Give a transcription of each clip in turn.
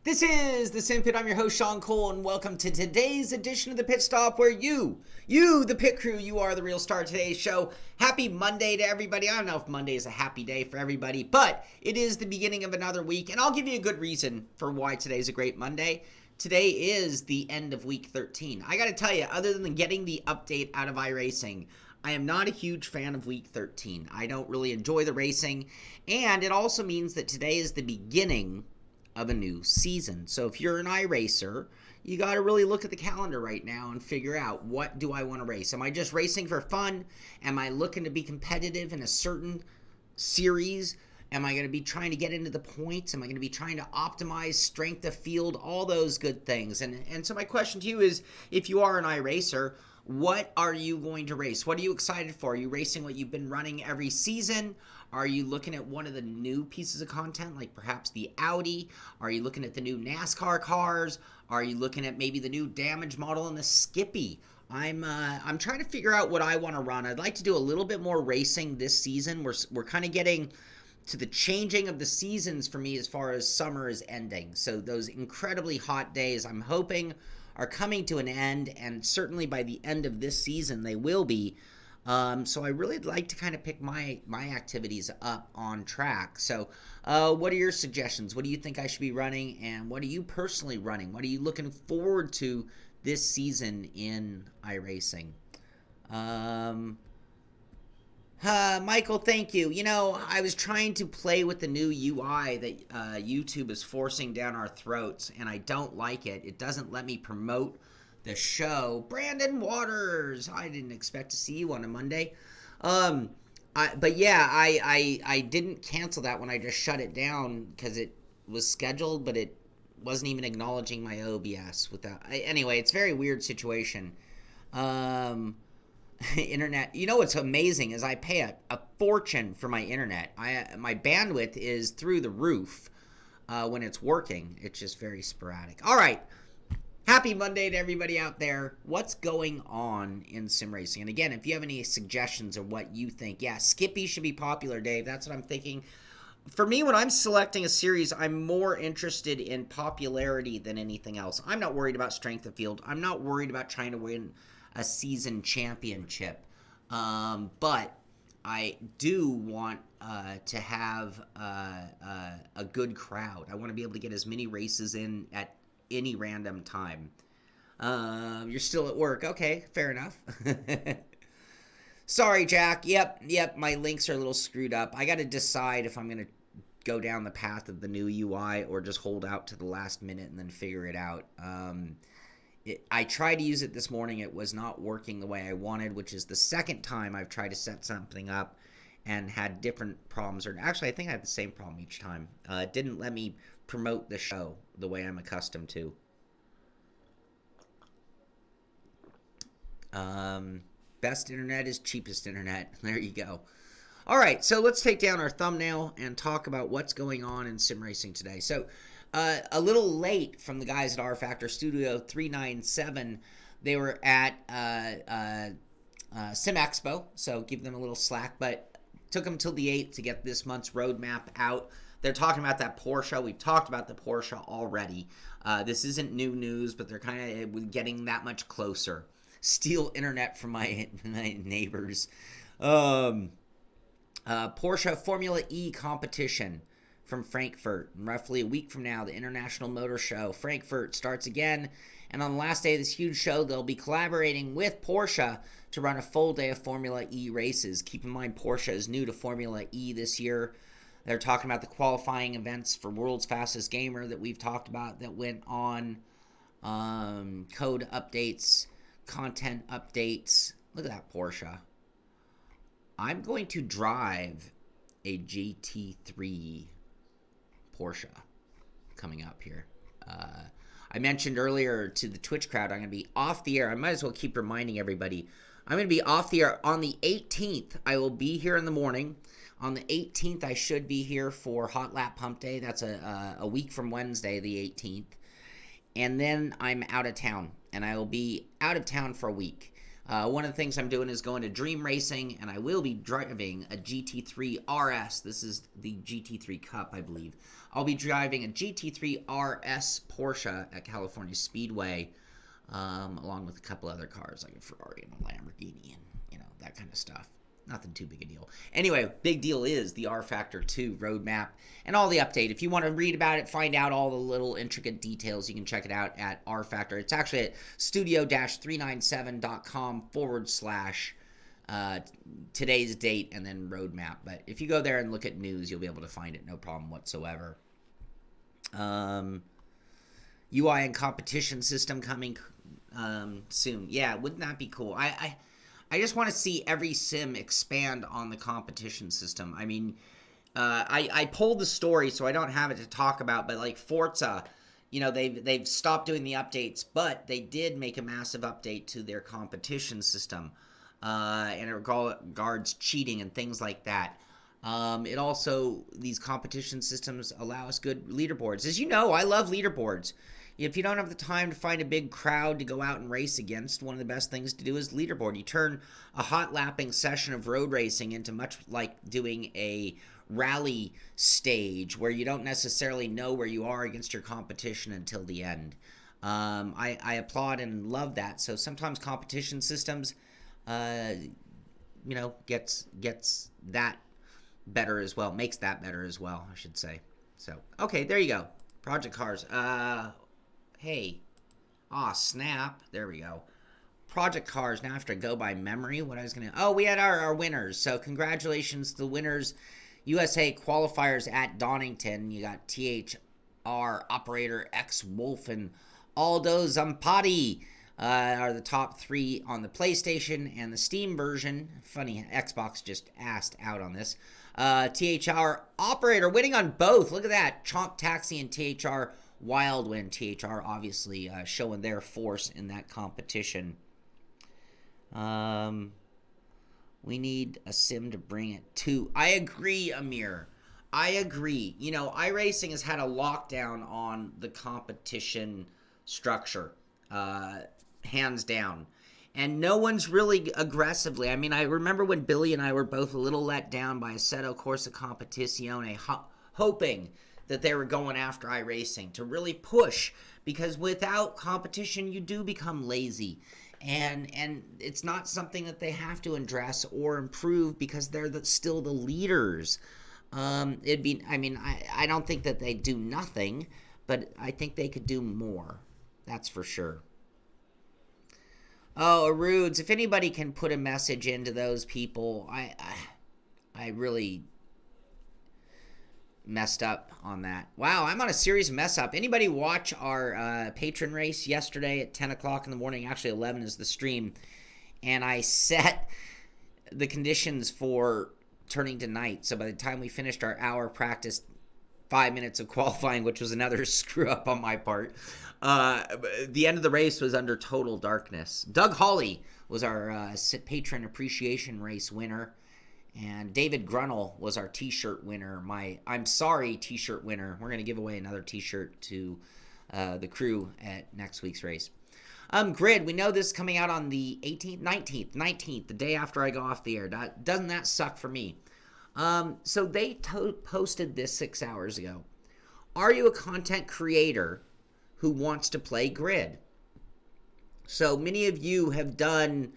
This is the Simpit. I'm your host, Shaun Cole, and welcome to today's edition of the Pit Stop, where you, the pit crew, you are the real star of today's show. Happy Monday to everybody. I don't know if Monday is a happy day for everybody, but it is the beginning of another week, and I'll give you a good reason for why today's a great Monday. Today is the end of week 13. I gotta tell you, other than getting the update out of iRacing, I am not a huge fan of week 13. I don't really enjoy the racing, and it also means that today is the beginning of a new season. So if you're an iRacer, you got to really look at the calendar right now and figure out, what do I want to race? Am I just racing for fun? Am I looking to be competitive in a certain series? Am I going to be trying to get into the points? Am I going to be trying to optimize strength of field? All those good things. And so my question to you is, if you are an iRacer, what are you going to race? What are you excited for? Are you racing what you've been running every season? Are you looking at one of the new pieces of content, like perhaps the Audi? Are you looking at the new NASCAR cars? Are you looking at maybe the new damage model in the Skippy? I'm trying to figure out what I want to run. I'd like to do a little bit more racing this season. We're kind of getting to the changing of the seasons for me as far as summer is ending. So those incredibly hot days, I'm hoping, are coming to an end, and certainly by the end of this season they will be. So I really like to kind of pick my activities up on track. So what are your suggestions? What do you think I should be running, and what are you personally running? What are you looking forward to this season in iRacing? Michael, thank you. You know, I was trying to play with the new UI that YouTube is forcing down our throats, and I don't like it. It doesn't let me promote the show. Brandon Waters, I didn't expect to see you on a Monday. But yeah, I didn't cancel that when I just shut it down because it was scheduled, but it wasn't even acknowledging my OBS. Anyway, it's a very weird situation. Internet, you know what's amazing is I pay a fortune for my internet. My bandwidth is through the roof when it's working. It's just very sporadic. All right, happy Monday to everybody out there. What's going on in sim racing? And again, if you have any suggestions of what you think, yeah, Skippy should be popular, Dave. That's what I'm thinking. For me, when I'm selecting a series, I'm more interested in popularity than anything else. I'm not worried about strength of field. I'm not worried about trying to win a season championship, but I do want to have a good crowd. I want to be able to get as many races in at any random time. You're still at work. Okay, fair enough. Sorry, Jack. Yep, my links are a little screwed up. I got to decide if I'm going to go down the path of the new UI or just hold out to the last minute and then figure it out. I tried to use it this morning. It was not working the way I wanted, which is the second time I've tried to set something up and had different problems. Or actually, I think I had the same problem each time. It didn't let me promote the show the way I'm accustomed to. Best internet is cheapest internet. There you go. All right, so let's take down our thumbnail and talk about what's going on in sim racing today. So a little late from the guys at Rfactor Studio 397. They were at Sim Expo, so give them a little slack, but took them till the 8th to get this month's roadmap out. They're talking about that Porsche. We've talked about the Porsche already. This isn't new news, but they're kind of getting that much closer. Steal internet from my neighbors. Porsche Formula E competition from Frankfurt. Roughly a week from now, the International Motor Show, Frankfurt, starts again. And on the last day of this huge show, they'll be collaborating with Porsche to run a full day of Formula E races. Keep in mind, Porsche is new to Formula E this year. They're talking about the qualifying events for World's Fastest Gamer that we've talked about that went on. Code updates, content updates. Look at that Porsche. I'm going to drive a GT3 Porsche coming up here. I mentioned earlier to the Twitch crowd, I'm going to be off the air. I might as well keep reminding everybody. I'm going to be off the air on the 18th. I will be here in the morning. On the 18th, I should be here for Hot Lap Pump Day. That's a week from Wednesday, the 18th. And then I'm out of town, and I will be out of town for a week. One of the things I'm doing is going to Dream Racing, and I will be driving a GT3 RS. This is the GT3 Cup, I believe. I'll be driving a GT3 RS Porsche at California Speedway, along with a couple other cars like a Ferrari and a Lamborghini and, that kind of stuff. Nothing too big a deal. Anyway, big deal is the Rfactor 2 roadmap and all the update. If you want to read about it, find out all the little intricate details, you can check it out at Rfactor. It's actually at studio-397.com/ today's date and then roadmap. But if you go there and look at news, you'll be able to find it, no problem whatsoever. UI and competition system coming soon. Yeah, wouldn't that be cool? I just want to see every sim expand on the competition system. I mean, I pulled the story, so I don't have it to talk about, but like Forza, they've stopped doing the updates, but they did make a massive update to their competition system, and it regards cheating and things like that. It also, these competition systems allow us good leaderboards. As you know, I love leaderboards. If you don't have the time to find a big crowd to go out and race against, one of the best things to do is leaderboard. You turn a hot lapping session of road racing into much like doing a rally stage where you don't necessarily know where you are against your competition until the end. I applaud and love that. So sometimes competition systems, gets that better as well, makes that better as well, I should say. So, okay, there you go. Project Cars. Hey. Snap. There we go. Project Cars. Now I have to go by memory. What I was going to... Oh, we had our winners. So congratulations to the winners. USA qualifiers at Donington. You got THR Operator X Wolf and Aldo Zampati are the top three on the PlayStation and the Steam version. Funny, Xbox just asked out on this. THR Operator winning on both. Look at that. Chomp Taxi and THR Wild win. THR obviously showing their force in that competition. We need a sim to bring it to. I agree, Amir. I agree. iRacing has had a lockdown on the competition structure, hands down. And no one's really aggressively. I mean, I remember when Billy and I were both a little let down by Assetto Corsa Competizione, hoping that they were going after iRacing to really push, because without competition, you do become lazy. And it's not something that they have to address or improve because they're still the leaders. I don't think that they do nothing, but I think they could do more. That's for sure. Oh, Arudes, if anybody can put a message into those people, I really messed up on that. Wow, I'm on a serious mess up. Anybody watch our patron race yesterday at 10 o'clock in the morning? Actually, 11 is the stream. And I set the conditions for turning to night. So by the time we finished our hour practice, 5 minutes of qualifying, which was another screw up on my part, the end of the race was under total darkness. Doug Hawley was our patron appreciation race winner. And David Grunnell was our t-shirt winner, my I'm sorry t-shirt winner. We're going to give away another t-shirt to the crew at next week's race. Grid, we know this is coming out on the 18th, 19th, the day after I go off the air. Doesn't that suck for me? So they posted this 6 hours ago. Are you a content creator who wants to play Grid? So many of you have done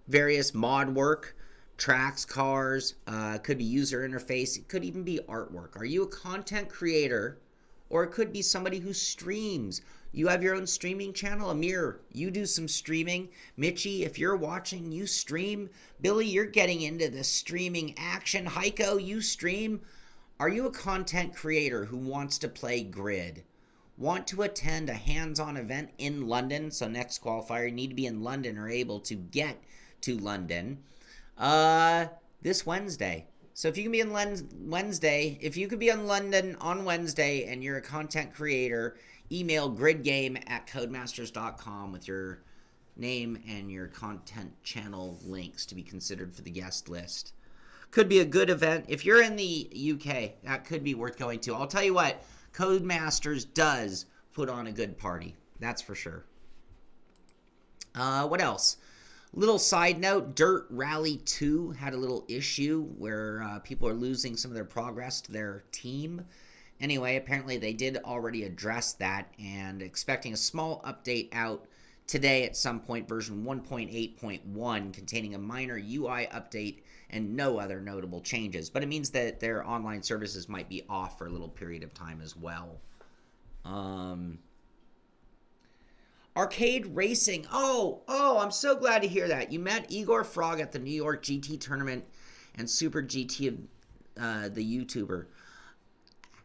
various mod work, tracks, cars, could be user interface, it could even be artwork. Are you a content creator, or it could be somebody who streams? You have your own streaming channel. Amir, you do some streaming. Mitchie, if you're watching, you stream. Billy, you're getting into the streaming action. Heiko, you stream. Are you a content creator who wants to play Grid? Want to attend a hands-on event in London? So next qualifier, you need to be in London or able to get to London this Wednesday. So if you can be in if you could be in London on Wednesday and you're a content creator, email gridgame@codemasters.com with your name and your content channel links to be considered for the guest list. Could be a good event. If you're in the UK, that could be worth going to. I'll tell you what, Codemasters does put on a good party. That's for sure. What else? Little side note, Dirt Rally 2 had a little issue where people are losing some of their progress to their team. Anyway, apparently they did already address that and expecting a small update out today at some point, version 1.8.1, containing a minor UI update and no other notable changes. But it means that their online services might be off for a little period of time as well. Arcade racing. Oh, I'm so glad to hear that. You met Igor Frog at the New York GT tournament and Super GT, the YouTuber.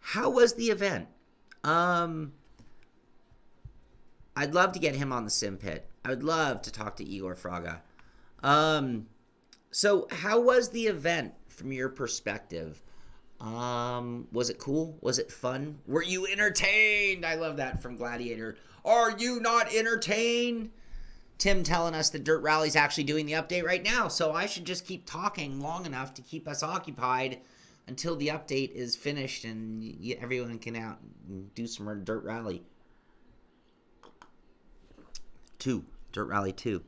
How was the event? I'd love to get him on the Simpit. I would love to talk to Igor Fraga. So how was the event from your perspective? Was it cool? Was it fun? Were you entertained? I love that from Gladiator. Are you not entertained? Tim telling us that Dirt Rally's actually doing the update right now, so I should just keep talking long enough to keep us occupied until the update is finished and everyone can out and do some Dirt Rally. Dirt Rally 2.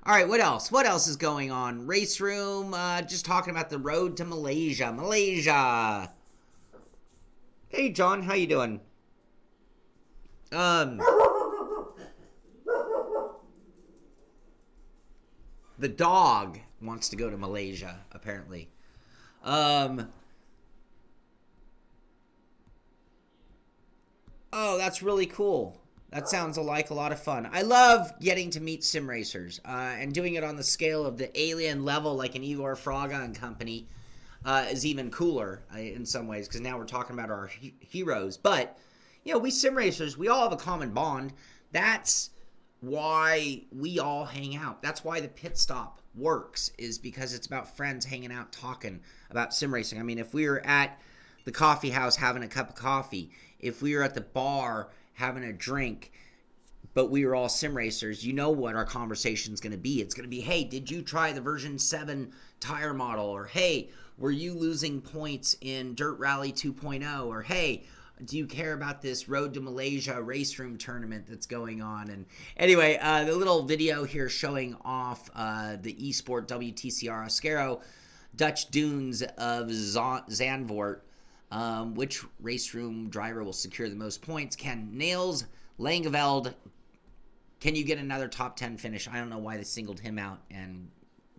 All right, what else? What else is going on? Race Room, just talking about the road to Malaysia. Malaysia. Hey, John, how you doing? The dog wants to go to Malaysia, apparently. Oh, that's really cool. That sounds like a lot of fun. I love getting to meet sim racers and doing it on the scale of the alien level like an Igor Fraga and company is even cooler in some ways because now we're talking about our heroes. But, you know, we sim racers, we all have a common bond. That's why we all hang out. That's why the pit stop works, is because it's about friends hanging out talking about sim racing. I mean, if we were at the coffee house having a cup of coffee, if we were at the bar having a drink, but we were all sim racers, you know what our conversation's going to be. It's going to be, hey, did you try the version 7 tire model? Or, hey, were you losing points in Dirt Rally 2.0? Or, hey, do you care about this Road to Malaysia race room tournament that's going on? And anyway, the little video here showing off the eSport WTCR Ascaro Dutch Dunes of Zandvoort. Which race room driver will secure the most points? Can Nails Langeveld, can you get another top 10 finish? I don't know why they singled him out and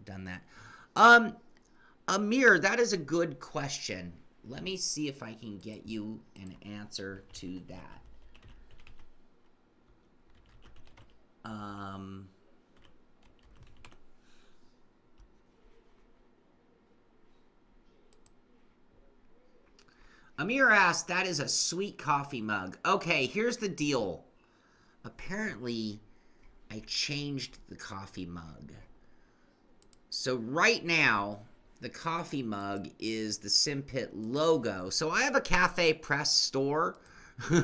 done that. Amir, that is a good question. Let me see if I can get you an answer to that. Amir asked, that is a sweet coffee mug. Okay, here's the deal. Apparently, I changed the coffee mug. So right now, the coffee mug is the Simpit logo. So I have a Cafe Press store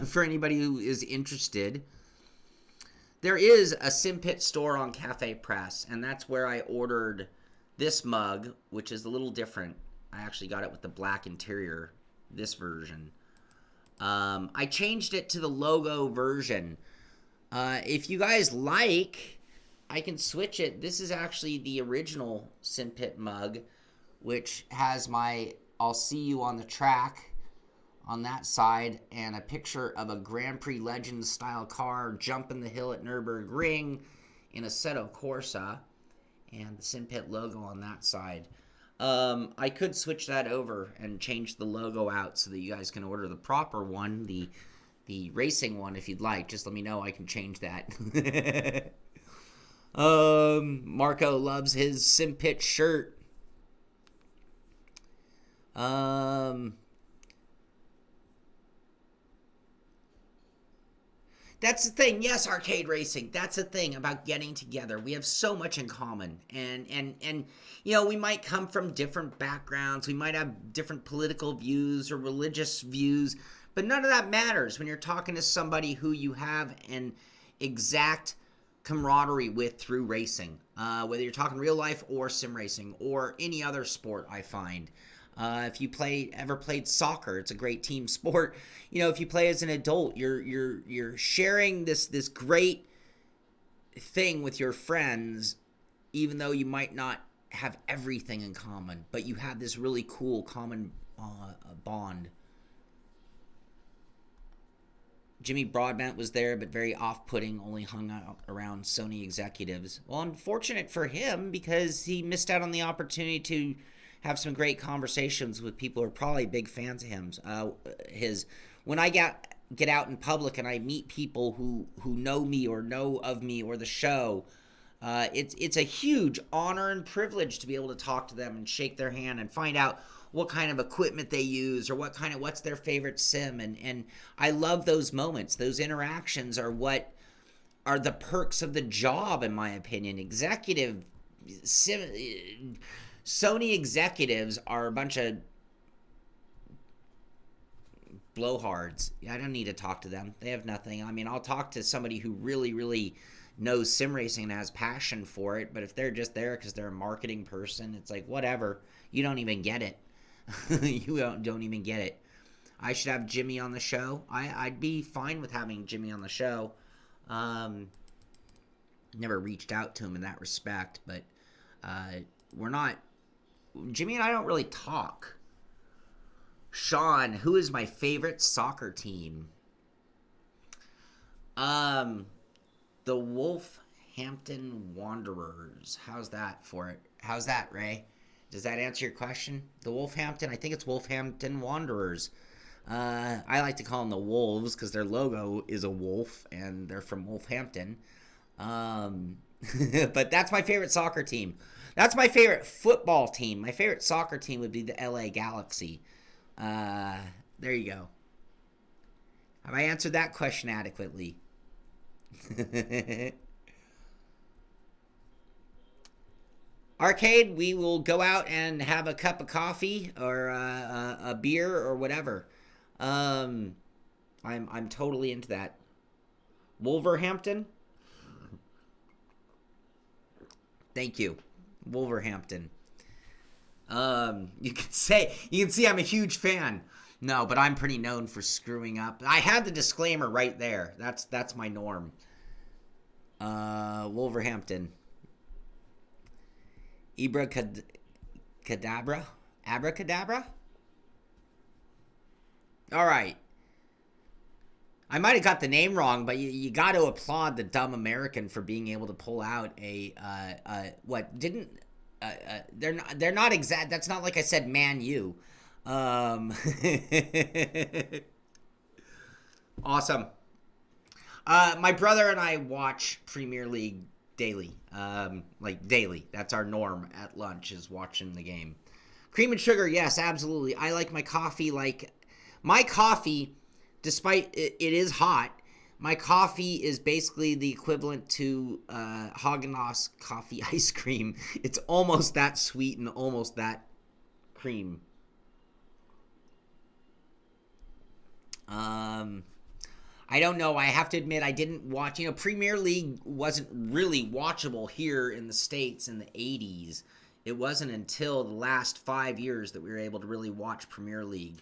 for anybody who is interested. There is a Simpit store on Cafe Press, and that's where I ordered this mug, which is a little different. I actually got it with the black interior, this version. I changed it to the logo version. If you guys like, I can switch it. This is actually the original Simpit mug, which has my I'll see you on the track on that side and a picture of a Grand Prix Legends style car jumping the hill at Nürburgring in Assetto Corsa, and the Simpit logo on that side. I could switch that over and change the logo out so that you guys can order the proper one, the racing one, if you'd like. Just let me know. I can change that. Marco loves his Simpit shirt. That's the thing. Yes, arcade racing. That's the thing about getting together. We have so much in common. And you know, we might come from different backgrounds. We might have different political views or religious views, but none of that matters when you're talking to somebody who you have an exact camaraderie with through racing. Whether you're talking real life or sim racing or any other sport, I find. If you ever played soccer, it's a great team sport. You know, if you play as an adult, you're sharing this great thing with your friends, even though you might not have everything in common, but you have this really cool common bond. Jimmy Broadbent was there, but very off-putting, only hung out around Sony executives. Well, unfortunate for him, because he missed out on the opportunity to have some great conversations with people who are probably big fans of his. When I get out in public and I meet people who know me or know of me or the show, it's a huge honor and privilege to be able to talk to them and shake their hand and find out what kind of equipment they use or what's their favorite sim. And I love those moments. Those interactions are what are the perks of the job, in my opinion. Sony executives are a bunch of blowhards. I don't need to talk to them. They have nothing. I mean, I'll talk to somebody who really, really knows sim racing and has passion for it, but if they're just there because they're a marketing person, it's like, whatever. You don't even get it. You don't even get it. I should have Jimmy on the show. I'd be fine with having Jimmy on the show. Never reached out to him in that respect, but we're not... Jimmy and I don't really talk. Shaun, who is my favorite soccer team? The Wolverhampton Wanderers. How's that for it? How's that, Ray? Does that answer your question? The Wolverhampton, I think it's Wolverhampton Wanderers. I like to call them the Wolves because their logo is a wolf and they're from Wolverhampton. But that's my favorite soccer team. That's my favorite football team. My favorite soccer team would be the LA Galaxy. There you go. Have I answered that question adequately? Arcade, we will go out and have a cup of coffee or a beer or whatever. I'm totally into that. Wolverhampton? Thank you. Wolverhampton. You can see I'm a huge fan. No, but I'm pretty known for screwing up. I had the disclaimer right there. That's my norm. Wolverhampton. Abracadabra? All right. I might have got the name wrong, but you got to applaud the dumb American for being able to pull out they're not exact. That's not like I said Man U. Awesome. My brother and I watch Premier League daily. Daily. That's our norm at lunch, is watching the game. Cream and sugar, yes, absolutely. I like my coffee my coffee, despite it is hot, my coffee is basically the equivalent to Haagen-Dazs coffee ice cream. It's almost that sweet and almost that cream. I don't know. I have to admit, I didn't watch. Premier League wasn't really watchable here in the States in the 80s. It wasn't until the last 5 years that we were able to really watch Premier League.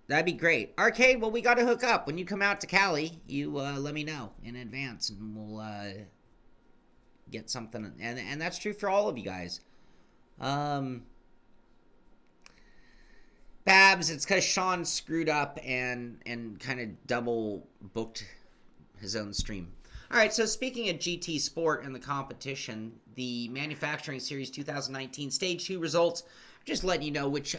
That'd be great. Arcade, well, we got to hook up. When you come out to Cali, you let me know in advance, and we'll get something. And that's true for all of you guys. Babs, it's because Shaun screwed up and kind of double booked his own stream. All right, so speaking of GT Sport and the competition, the Manufacturing Series 2019 Stage 2 results, just letting you know which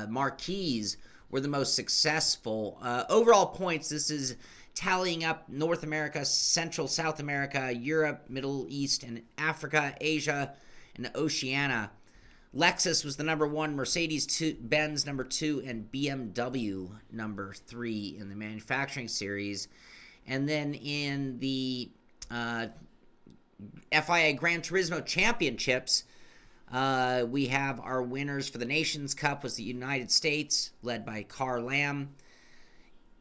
marquees were the most successful. Overall points, this is tallying up North America, Central South America, Europe, Middle East, and Africa, Asia, and Oceania. Lexus was the number 1, Mercedes-Benz number 2, and BMW number 3 in the Manufacturing Series. And then in the FIA Gran Turismo Championships, we have our winners for the Nations Cup was the United States, led by Car Lamb.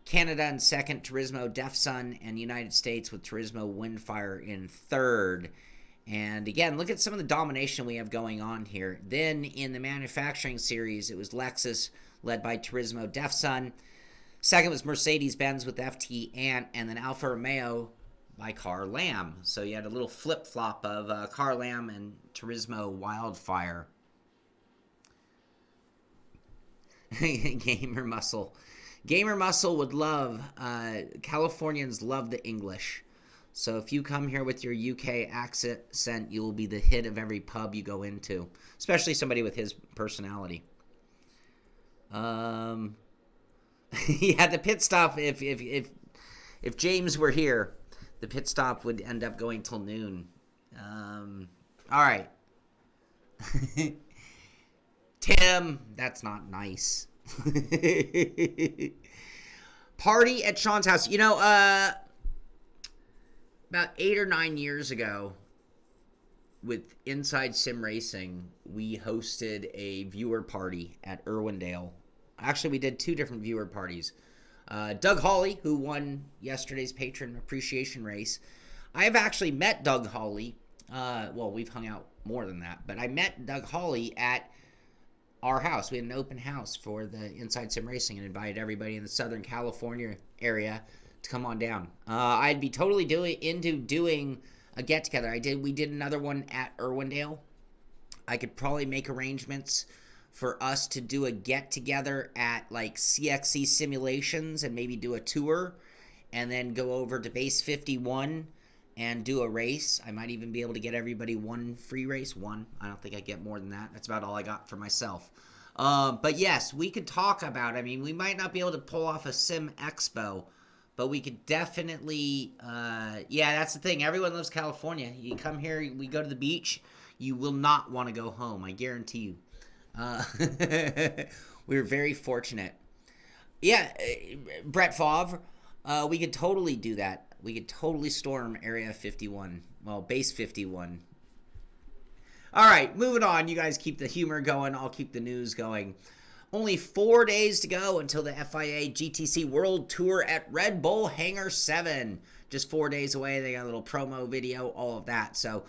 Canada in second, Turismo Defsun, and United States with Turismo Windfire in third. And again, look at some of the domination we have going on here. Then in the Manufacturing Series, it was Lexus, led by Turismo Defsun. Second was Mercedes-Benz with FT Ant, and then Alfa Romeo by Car Lamb. So you had a little flip-flop of Car Lamb and Turismo Wildfire. Gamer Muscle. Gamer Muscle would love, Californians love the English. So if you come here with your UK accent, you will be the hit of every pub you go into. Especially somebody with his personality. Yeah, the pit stop, if James were here, the pit stop would end up going till noon. All right. Tim, that's not nice. Party at Shaun's house. You know, about 8 or 9 years ago, with Inside Sim Racing, we hosted a viewer party at Irwindale. Actually, we did 2 different viewer parties. Doug Hawley, who won yesterday's patron appreciation race. I have actually met Doug Hawley. Well, we've hung out more than that, but I met Doug Hawley at our house. We had an open house for the Inside Sim Racing and invited everybody in the Southern California area to come on down. I'd be totally into doing a get-together. We did another one at Irwindale. I could probably make arrangements for us to do a get-together at, like, CXC Simulations and maybe do a tour and then go over to Base 51 and do a race. I might even be able to get everybody one free race. One. I don't think I get more than that. That's about all I got for myself. But yes, we could talk about, I mean, we might not be able to pull off a Sim Expo, but we could definitely, yeah, that's the thing. Everyone loves California. You come here, we go to the beach, you will not want to go home. I guarantee you. We were very fortunate. Yeah, Brett Favre, we could totally do that. We could totally storm Area 51. Well, Base 51. All right, moving on. You guys keep the humor going. I'll keep the news going. Only 4 days to go until the FIA GTC World Tour at Red Bull Hangar 7. Just 4 days away. They got a little promo video, all of that. So,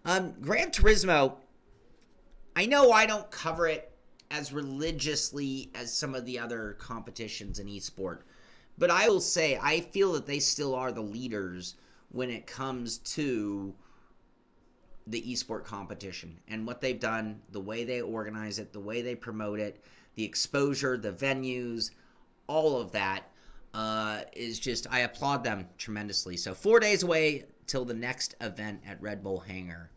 Gran Turismo, I know I don't cover it as religiously as some of the other competitions in eSport. But I will say, I feel that they still are the leaders when it comes to the eSport competition and what they've done, the way they organize it, the way they promote it, the exposure, the venues, all of that is just, I applaud them tremendously. So 4 days away till the next event at Red Bull Hangar.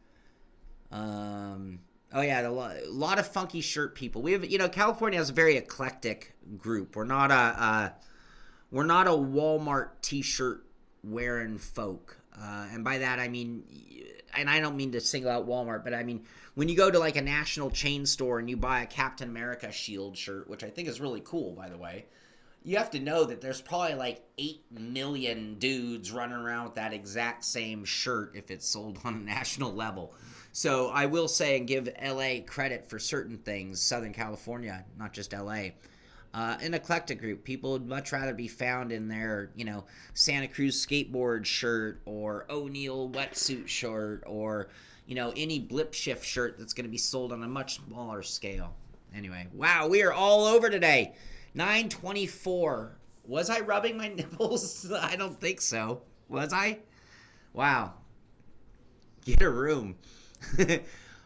Oh yeah, a lot of funky shirt people. We have, you know, California has a very eclectic group. We're not a Walmart t-shirt wearing folk. And by that I mean, and I don't mean to single out Walmart, but I mean, when you go to like a national chain store and you buy a Captain America shield shirt, which I think is really cool, by the way, you have to know that there's probably like 8 million dudes running around with that exact same shirt if it's sold on a national level. So I will say and give LA credit for certain things, Southern California, not just LA. An eclectic group. People would much rather be found in their, you know, Santa Cruz skateboard shirt or O'Neill wetsuit shirt or, you know, any blip shift shirt that's going to be sold on a much smaller scale. Anyway, wow, we are all over today. 9:24. Was I rubbing my nipples? I don't think so. Was I? Wow. Get a room.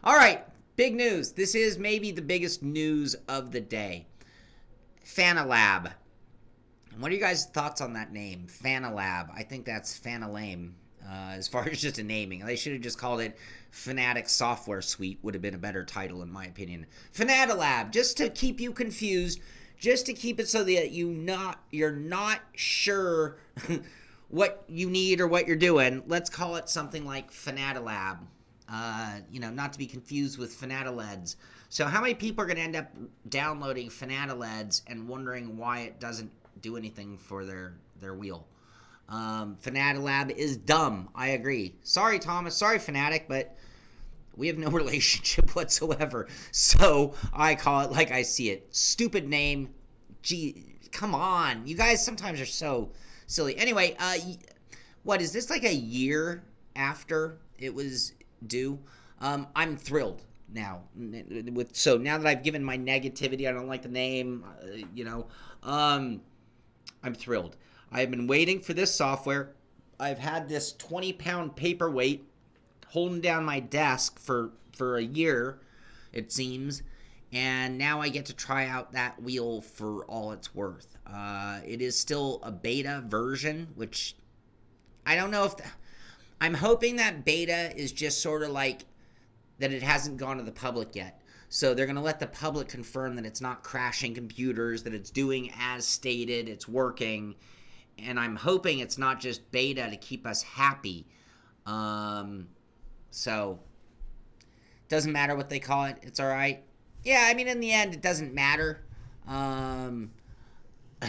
All right, big news. This is maybe the biggest news of the day. Fanalab. What are you guys' thoughts on that name? Fanalab. I think that's Fanalame. As far as just a naming. They should have just called it Fanatec Software Suite. Would have been a better title in my opinion. Fanalab. Just to keep you confused. Just to keep it so that you're not sure what you need or what you're doing. Let's call it something like Fanatalab. You know, not to be confused with Fanataleds. So how many people are going to end up downloading Fanataleds and wondering why it doesn't do anything for their wheel? Fanatalab is dumb. I agree. Sorry, Thomas. Sorry, Fanatec, but we have no relationship whatsoever. So I call it like I see it. Stupid name. Gee, come on. You guys sometimes are so silly. Anyway, what is this, like a year after it was due? I'm thrilled now. So now that I've given my negativity, I don't like the name, you know, I'm I'm thrilled. I've been waiting for this software. I've had this 20-pound paperweight holding down my desk for a year, it seems, and now I get to try out that wheel for all it's worth. It is still a beta version, which I don't know if... I'm hoping that beta is just sort of like that it hasn't gone to the public yet. So they're going to let the public confirm that it's not crashing computers, that it's doing as stated, it's working. And I'm hoping it's not just beta to keep us happy. So, doesn't matter what they call it. It's all right. Yeah, I mean, in the end, it doesn't matter.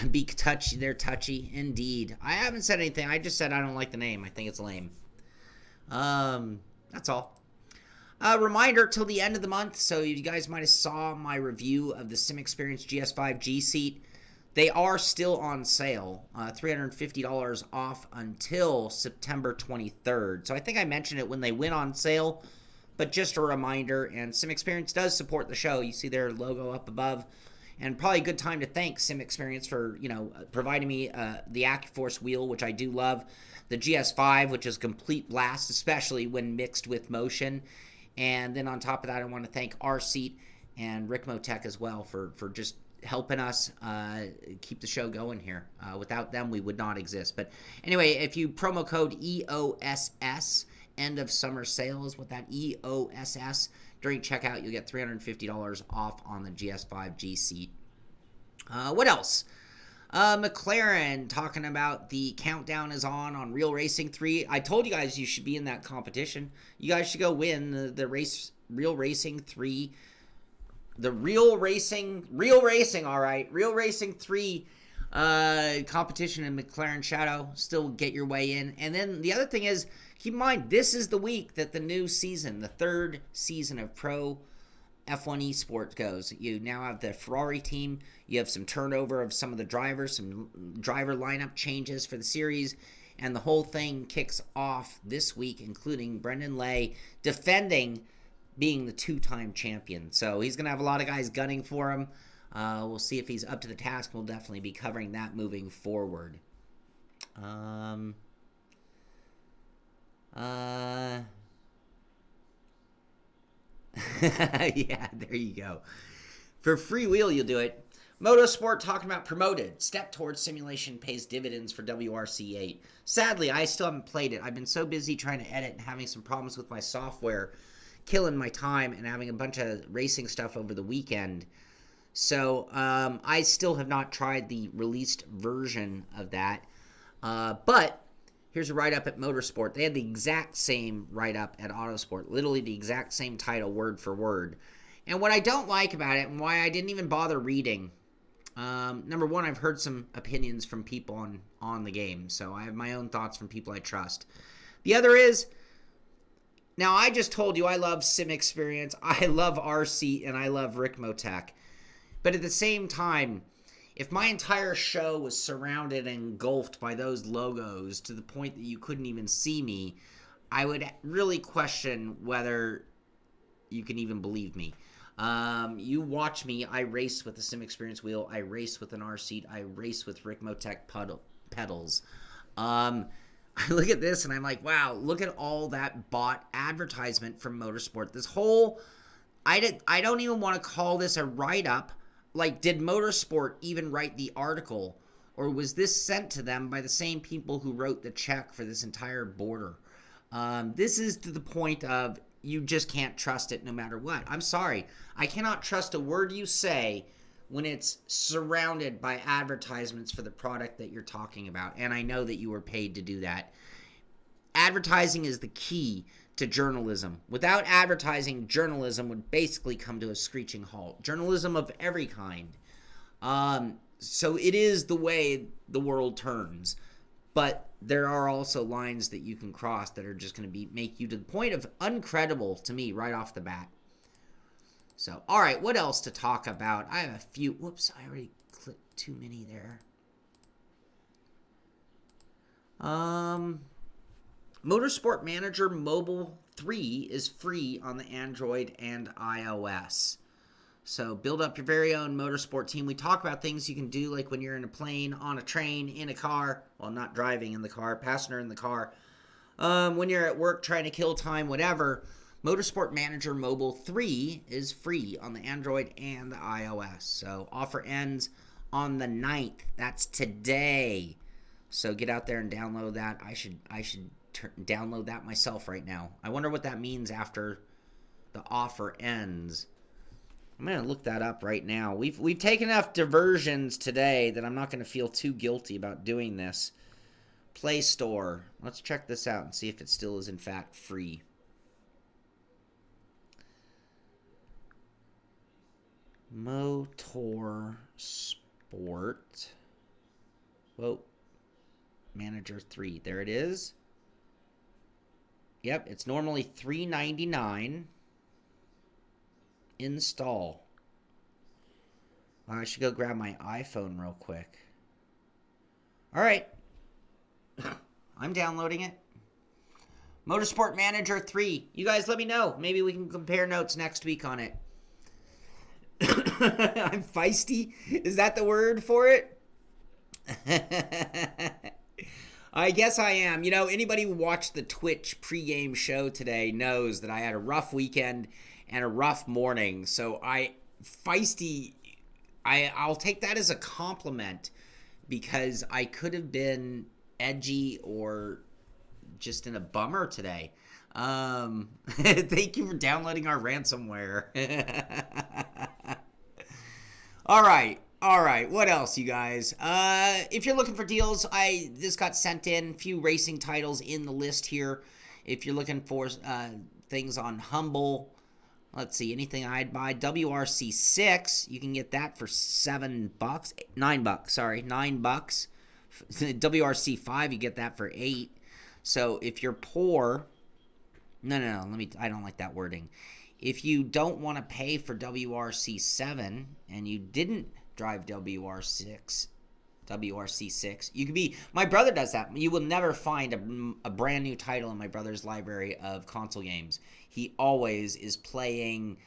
Be touchy. They're touchy. Indeed. I haven't said anything. I just said I don't like the name. I think it's lame. That's all. Reminder till the end of the month. So you guys might have saw my review of the Xperience GS5 G seat. They are still on sale, $350 off until September 23rd. So I think I mentioned it when they went on sale, but just a reminder. And Xperience does support the show. You see their logo up above. And probably a good time to thank Xperience for, providing me the Accuforce wheel, which I do love. The GS5, which is a complete blast, especially when mixed with motion. And then on top of that, I want to thank Rseat and Ricmotech as well for just helping us keep the show going here. Without them, we would not exist. But anyway, if you promo code EOSS, end of summer sales with that EOSS, during checkout, you'll get $350 off on the GS5 G seat. What else? McLaren talking about the countdown is on Real Racing 3. I told you guys you should be in that competition. You guys should go win the Real Racing 3. The Real Racing, all right. Real Racing 3 competition in McLaren Shadow. Still get your way in. And then the other thing is, keep in mind, this is the week that the new season, the third season of Pro F1 Esports goes. You now have the Ferrari team. You have some turnover of some of the drivers, some driver lineup changes for the series. And the whole thing kicks off this week, including Brendan Lay defending being the two-time champion. So he's going to have a lot of guys gunning for him. We'll see if he's up to the task. We'll definitely be covering that moving forward. Yeah, there you go. For freewheel, you'll do it. Motorsport talking about promoted. Step towards simulation pays dividends for WRC8. Sadly, I still haven't played it. I've been so busy trying to edit and having some problems with my software, killing my time and having a bunch of racing stuff over the weekend. So I still have not tried the released version of that. But here's a write-up at Motorsport. They had the exact same write-up at Autosport. Literally the exact same title, word for word. And what I don't like about it, and why I didn't even bother reading, number one, I've heard some opinions from people on the game. So I have my own thoughts from people I trust. The other is, now I just told you I love Xperience, I love Rseat, and I love Ricmotech. But at the same time, if my entire show was surrounded and engulfed by those logos to the point that you couldn't even see me, I would really question whether you can even believe me. You watch me, I race with the Xperience wheel, I race with an Rseat, I race with Ricmotech pedals. I look at this and I'm like, wow, look at all that bought advertisement from Motorsport. This whole, I don't even want to call this a write-up. Like, did Motorsport even write the article? Or was this sent to them by the same people who wrote the check for this entire border? This is to the point of you just can't trust it no matter what. I'm sorry. I cannot trust a word you say when it's surrounded by advertisements for the product that you're talking about. And I know that you were paid to do that. Advertising is the key to journalism. Without advertising, journalism would basically come to a screeching halt. Journalism of every kind. So it is the way the world turns. But there are also lines that you can cross that are just going to make you to the point of uncredible to me right off the bat. So, all right, what else to talk about? I have a few. Whoops, I already clicked too many there. Motorsport Manager Mobile 3 is free on the Android and iOS. So build up your very own motorsport team. We talk about things you can do, like when you're in a plane, on a train, in a car. Well, not driving in the car, passenger in the car. When you're at work trying to kill time, whatever. Motorsport Manager Mobile 3 is free on the Android and the iOS. So offer ends on the 9th. That's today. So get out there and download that. I should download that myself right now. I wonder what that means after the offer ends. I'm going to look that up right now. We've taken enough diversions today that I'm not going to feel too guilty about doing this. Play Store. Let's check this out and see if it still is in fact free. Motorsport. Whoa. Manager 3. There it is. Yep, it's normally $3.99. Install. I should go grab my iPhone real quick. All right. I'm downloading it. Motorsport Manager 3. You guys let me know. Maybe we can compare notes next week on it. I'm feisty. Is that the word for it? I guess I am. You know, anybody who watched the Twitch pregame show today knows that I had a rough weekend and a rough morning. So I'll take that as a compliment, because I could have been edgy or just in a bummer today. Thank you for downloading our ransomware. All right. What else, you guys? If you're looking for deals, this got sent in. A few racing titles in the list here. If you're looking for things on Humble, let's see, anything I'd buy. WRC6, you can get that for $9. $9. WRC5, you get that for $8. So if you're poor, no, I don't like that wording. If you don't want to pay for WRC7 and you didn't drive WRC6, you could be, my brother does that. You will never find a brand new title in my brother's library of console games. He always is playing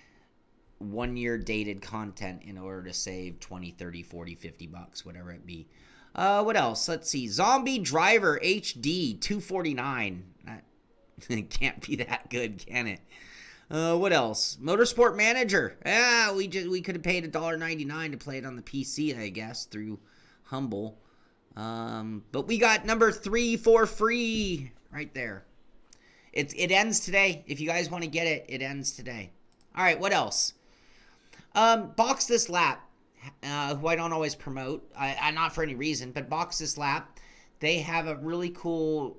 1 year dated content in order to save 20, 30, 40, 50 bucks, whatever it be. What else? Let's see. Zombie Driver HD $249. That can't be that good, can it? What else? Motorsport Manager. We could have paid $1.99 to play it on the PC, I guess, through Humble. But we got number 3 for free right there. It ends today. If you guys want to get it, it ends today. All right, what else? Box This Lap, who I don't always promote, I not for any reason, but Box This Lap, they have a really cool,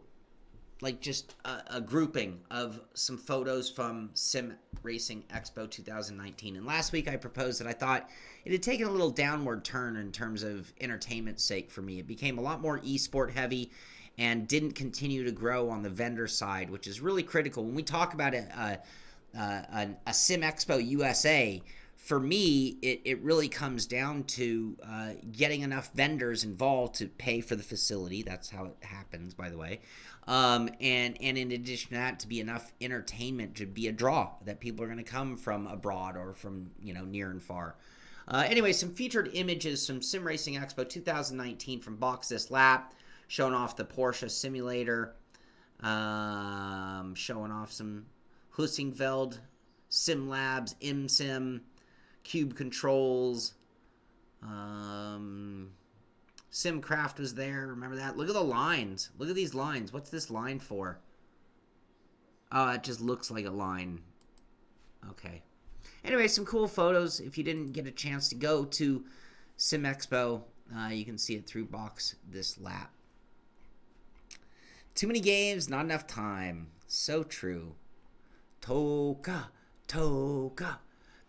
like, just a grouping of some photos from Simracing Expo 2019. And last week I proposed that I thought it had taken a little downward turn in terms of entertainment's sake for me. It became a lot more esport heavy and didn't continue to grow on the vendor side, which is really critical. When we talk about a Sim Expo USA, for me, it really comes down to getting enough vendors involved to pay for the facility. That's how it happens, by the way. And in addition to that, to be enough entertainment to be a draw that people are going to come from abroad or from, near and far. Anyway, some featured images from Simracing Expo 2019 from Box This Lap, showing off the Porsche simulator, showing off some Husingfeld, SimLabs, ImSim, Cube Controls, Simcraft was there. Remember that? Look at the lines. Look at these lines. What's this line for? Oh, it just looks like a line. Okay. Anyway, some cool photos. If you didn't get a chance to go to Sim Expo, you can see it through Box This Lap. Too many games, not enough time. So true. Toka.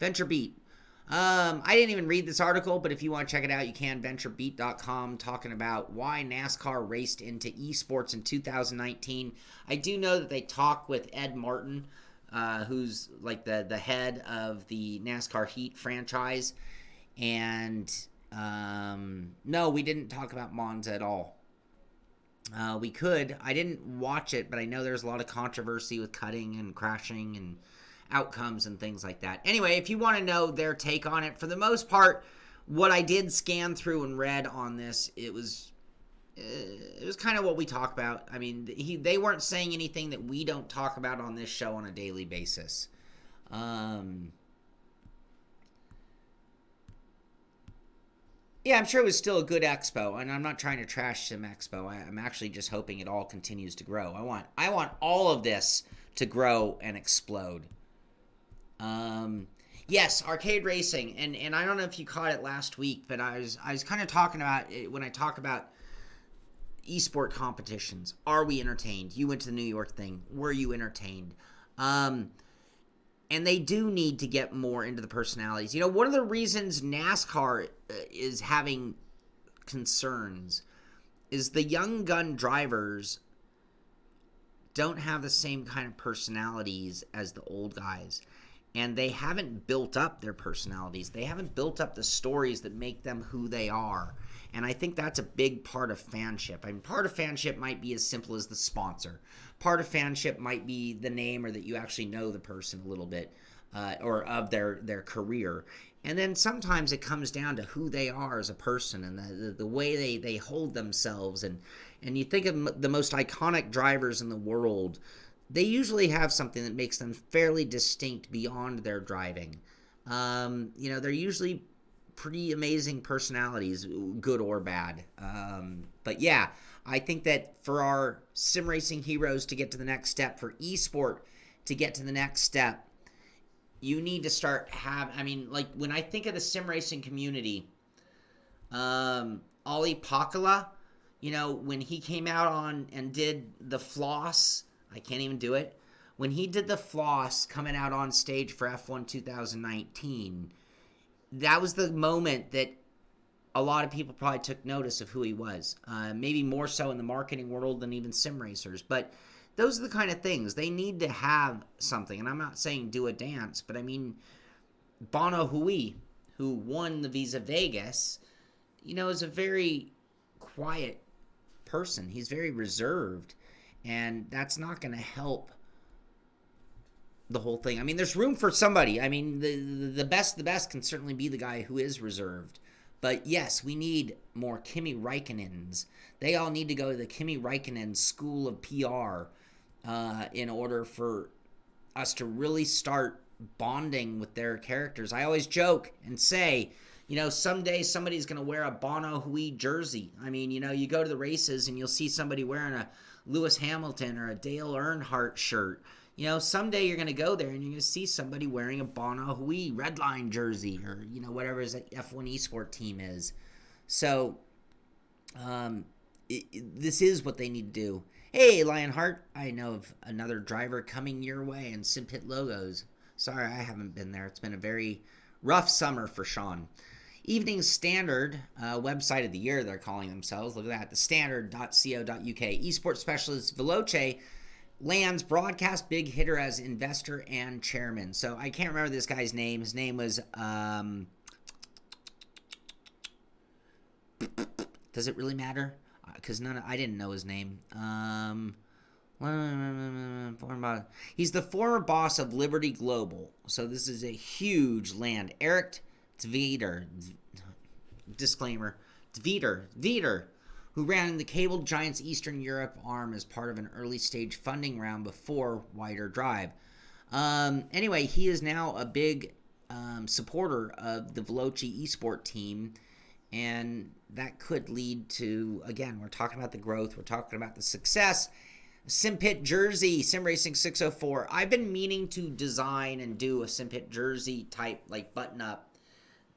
VentureBeat. I didn't even read this article, but if you want to check it out, you can. VentureBeat.com, talking about why NASCAR raced into esports in 2019. I do know that they talk with Ed Martin, who's like the head of the NASCAR Heat franchise. And no, we didn't talk about Monza at all. We could. I didn't watch it, but I know there's a lot of controversy with cutting and crashing and outcomes and things like that. Anyway, if you want to know their take on it, for the most part, what I did scan through and read on this, it was kind of what we talk about. I mean, they weren't saying anything that we don't talk about on this show on a daily basis. Yeah, I'm sure it was still a good expo, and I'm not trying to trash Sim Expo. I'm actually just hoping it all continues to grow. I want all of this to grow and explode. Yes, arcade racing, and I don't know if you caught it last week, but I was kind of talking about it when I talk about esport competitions. Are we entertained? You went to the New York thing. Were you entertained? And they do need to get more into the personalities. You know, one of the reasons NASCAR is having concerns is the young gun drivers don't have the same kind of personalities as the old guys. And they haven't built up their personalities. They haven't built up the stories that make them who they are. And I think that's a big part of fanship. I mean, part of fanship might be as simple as the sponsor. Part of fanship might be the name, or that you actually know the person a little bit, or of their career. And then sometimes it comes down to who they are as a person, and the way they hold themselves. And you think of the most iconic drivers in the world, they usually have something that makes them fairly distinct beyond their driving. You know, they're usually pretty amazing personalities, good or bad. But yeah, I think that for our sim racing heroes to get to the next step, for esport to get to the next step, you need to start I mean, like when I think of the sim racing community, Ollie Pakala, you know, when he came out on and did the floss, I can't even do it. When he did the floss coming out on stage for F1 2019, that was the moment that a lot of people probably took notice of who he was. Maybe more so in the marketing world than even sim racers. But those are the kind of things. They need to have something. And I'm not saying do a dance, but I mean, Bono Hui, who won the Visa Vegas, you know, is a very quiet person. He's very reserved. And that's not going to help the whole thing. I mean, there's room for somebody. I mean, the best can certainly be the guy who is reserved. But yes, we need more Kimi Räikkönens. They all need to go to the Kimi Räikkönen School of PR in order for us to really start bonding with their characters. I always joke and say, you know, someday somebody's going to wear a Bono Hui jersey. I mean, you know, you go to the races and you'll see somebody wearing a Lewis Hamilton or a Dale Earnhardt shirt. You know, someday you're going to go there and you're going to see somebody wearing a Bono Hui Redline jersey, or, you know, whatever his F1 Esport team is. So, this is what they need to do. Hey, Lionheart, I know of another driver coming your way in Simpit logos. Sorry, I haven't been there. It's been a very rough summer for Shaun. Evening Standard, website of the year, they're calling themselves. Look at that, thestandard.co.uk. Esports specialist Veloce lands broadcast big hitter as investor and chairman. So I can't remember this guy's name. His name was, does it really matter? Because I didn't know his name. He's the former boss of Liberty Global. So this is a huge land. Eric Tveter, disclaimer, Tveter, who ran the cable giant's Eastern Europe arm as part of an early stage funding round before Wider Drive. Anyway, he is now a big supporter of the Veloci Esport team, and that could lead to, again, we're talking about the growth, we're talking about the success. Simpit jersey, Simracing 604. I've been meaning to design and do a Simpit jersey type, like button up,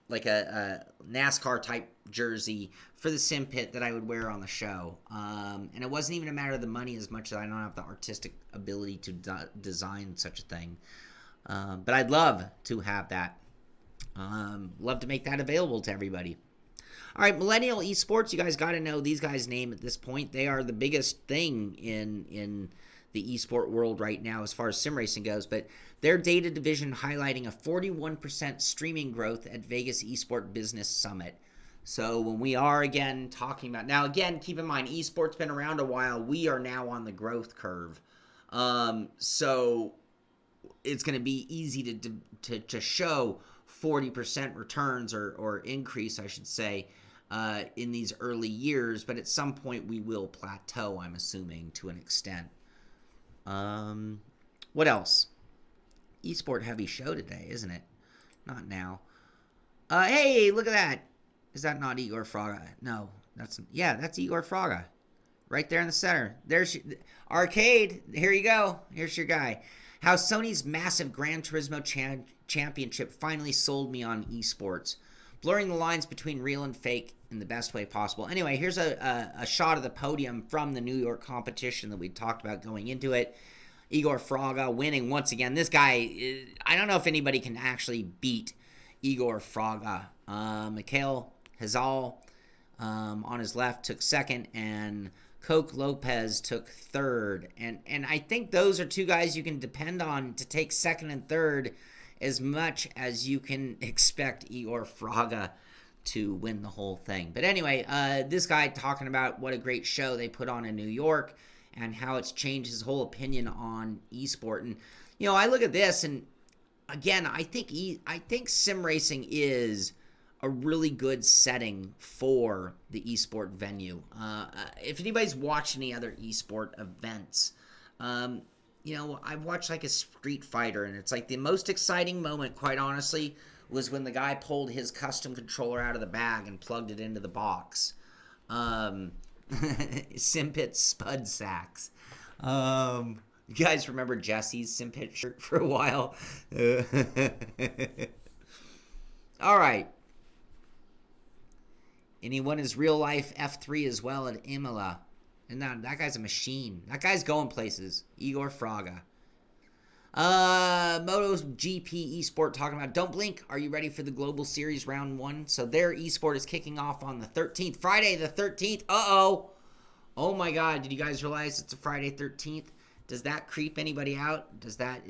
like a NASCAR type jersey for the Simpit that I would wear on the show. And it wasn't even a matter of the money as much as I don't have the artistic ability to design such a thing. But I'd love to have that. Love to make that available to everybody. All right, Millennial Esports, you guys got to know these guys' name at this point. They are the biggest thing in the esport world right now as far as sim racing goes, but their data division highlighting a 41% streaming growth at Vegas Esport Business Summit. So when we are, again, talking about... Now, again, keep in mind, esport's been around a while. We are now on the growth curve. So it's going to be easy to show 40% returns or increase, I should say, in these early years. But at some point we will plateau, I'm assuming, to an extent. What else? Esport heavy show today, isn't it? Not now. Hey, look at that. Is that not Igor Fraga? No, that's Igor Fraga. Right there in the center. There's Arcade. Here you go. Here's your guy. How Sony's massive Gran Turismo championship finally sold me on esports. Blurring the lines between real and fake in the best way possible. Anyway, here's a shot of the podium from the New York competition that we talked about going into it. Igor Fraga winning once again. This guy, I don't know if anybody can actually beat Igor Fraga. Mikhail Hazal on his left took second, and Coke Lopez took third. And I think those are two guys you can depend on to take second and third as much as you can expect Igor Fraga to win the whole thing. But anyway, this guy talking about what a great show they put on in New York and how it's changed his whole opinion on esport. And, you know, I look at this, and again, I think sim racing is a really good setting for the esport venue. If anybody's watched any other esport events, you know, I've watched like a Street Fighter, and it's like the most exciting moment, quite honestly, was when the guy pulled his custom controller out of the bag and plugged it into the box. Simpit Spud Sacks. You guys remember Jesse's Simpit shirt for a while? All right. And he won his real life F3 as well at Imola. And that guy's a machine. That guy's going places. Igor Fraga. MotoGP Esport talking about Don't Blink. Are you ready for the Global Series Round 1? So their Esport is kicking off on the 13th. Friday the 13th. Uh-oh. Oh my God. Did you guys realize it's a Friday 13th? Does that creep anybody out? Is that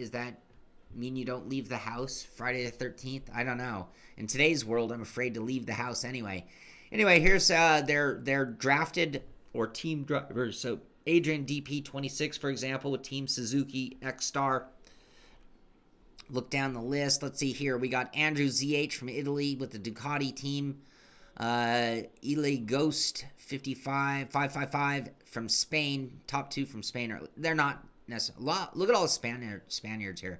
mean you don't leave the house Friday the 13th? I don't know. In today's world, I'm afraid to leave the house anyway. Anyway, here's their drafted or team drivers. So Adrian DP26, for example, with Team Suzuki X-Star. Look down the list. Let's see here. We got Andrew ZH from Italy with the Ducati team. Ile Ghost 555 from Spain. Top two from Spain. They're not necessarily. Look at all the Spaniards here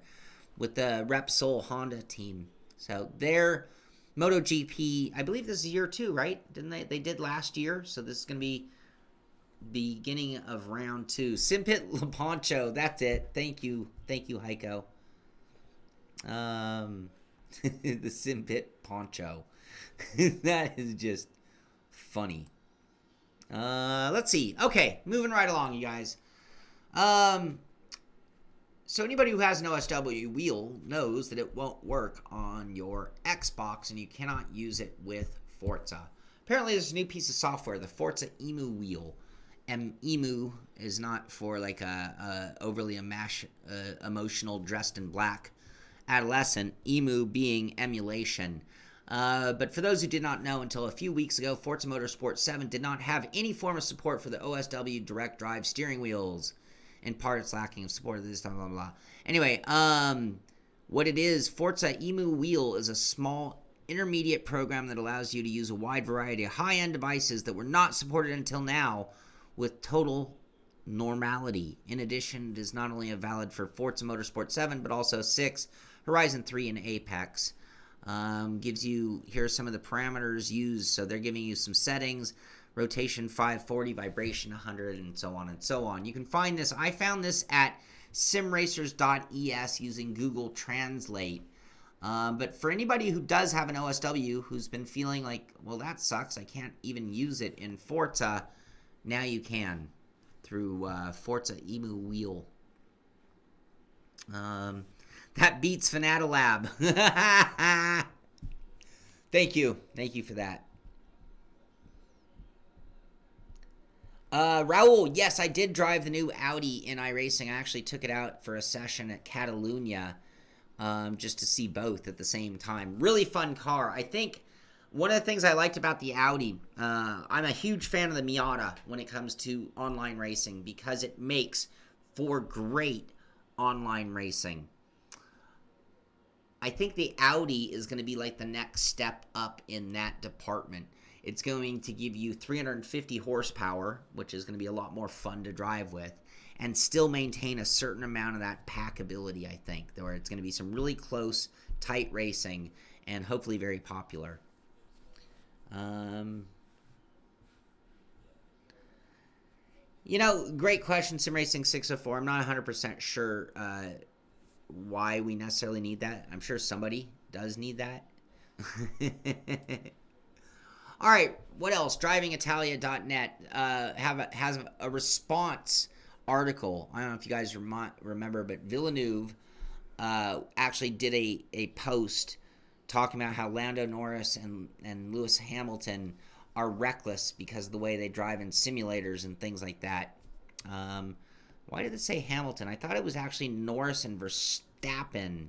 with the Repsol Honda team. So they're MotoGP. I believe this is year 2, right? Didn't they? They did last year. So this is going to be beginning of round 2. Simpit Leponcho. That's it. Thank you, Heiko. The Simpit Poncho. That is just funny. Let's see. Okay, moving right along, you guys. So anybody who has an OSW wheel knows that it won't work on your Xbox, and you cannot use it with Forza. Apparently, there's a new piece of software, the Forza Emu wheel. Emu is not for like a overly emotional, dressed in black adolescent. Emu being emulation. But for those who did not know, until a few weeks ago, Forza Motorsport 7 did not have any form of support for the OSW direct drive steering wheels. In part, it's lacking of support of this, blah, blah, blah. Anyway, what it is, Forza Emu Wheel is a small intermediate program that allows you to use a wide variety of high-end devices that were not supported until now with total normality. In addition, it is not only valid for Forza Motorsport 7, but also 6, Horizon 3, and Apex. Gives you, here's some of the parameters used. So they're giving you some settings. Rotation 540, vibration 100, and so on and so on. You can find this. I found this at simracers.es using Google Translate. But for anybody who does have an OSW who's been feeling like, well, that sucks, I can't even use it in Forza, now you can through Forza Emu Wheel. That beats Fanatolab. Thank you for that. Raul, yes, I did drive the new Audi in iRacing. I actually took it out for a session at Catalunya just to see both at the same time. Really fun car. I think one of the things I liked about the Audi, I'm a huge fan of the Miata when it comes to online racing because it makes for great online racing. I think the Audi is going to be like the next step up in that department. It's going to give you 350 horsepower, which is going to be a lot more fun to drive with, and still maintain a certain amount of that packability, I think, where it's going to be some really close, tight racing, and hopefully very popular. You know, great question, Simracing 604. I'm not 100% sure why we necessarily need that. I'm sure somebody does need that. All right, what else? DrivingItalia.net has a response article. I don't know if you guys remember, but Villeneuve actually did a post talking about how Lando Norris and Lewis Hamilton are reckless because of the way they drive in simulators and things like that. Why did it say Hamilton? I thought it was actually Norris and Verstappen